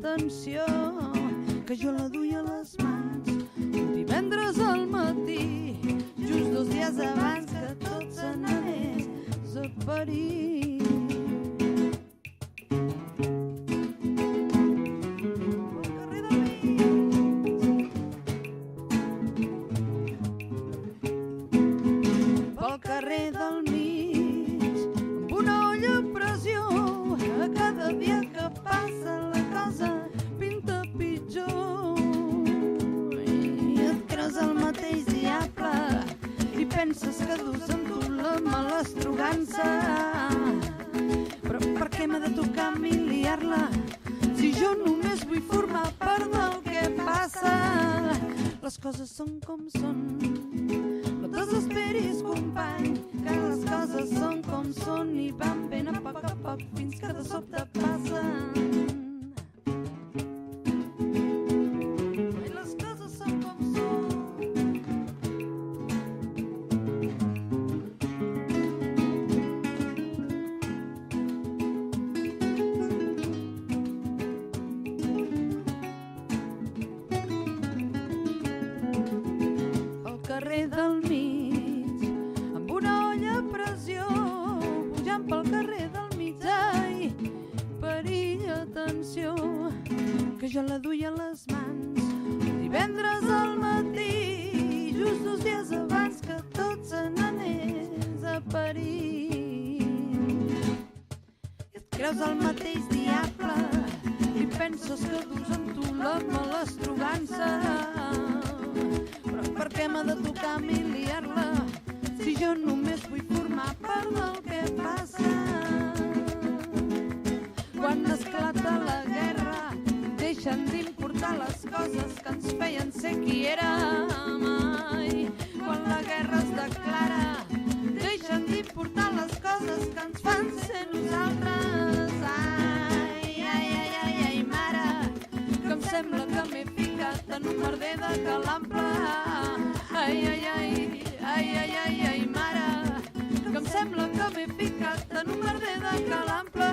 atenció, que jo la duia a les mans un divendres al matí, just 2 dies abans que tot se n'anés a París. Pel carrer del mig, amb una olla a pressió, a cada dia que passa la cosa pinta pitjor. I et creus el mateix diable i penses que dus amb tu la malastrugança. Però per què m'ha de tocar miliar-la si jo només vull formar part del que passa? Les coses són com són, no desesperis, company, que les coses són com són i van ben a poc fins que de sobte passen. I les coses són com són. Al carrer del mig, amb una olla a pressió, pujant pel carrer del mig, ai, perill, atenció, que jo la duia a les mans divendres al matí, just 2 dies abans que tot se n'anés a París. I et creus el mateix diable i penses que dus amb tu la malastrugança. Però per què m'ha de tocar miliar-la si jo només vull formar part del que passa? Quan esclata la guerra deixen d'importar les coses que ens feien ser qui érem. Ai, quan la guerra es declara deixen d'importar les coses que ens fan ser nosaltres. Ai, ai, ai, ai, ai, mare, que em sembla que m'he ficat en un merder de calample. Ai, ai, ai, ai, ai, ai, ai, mare, que em sembla que m'he ficat en un merder de calample.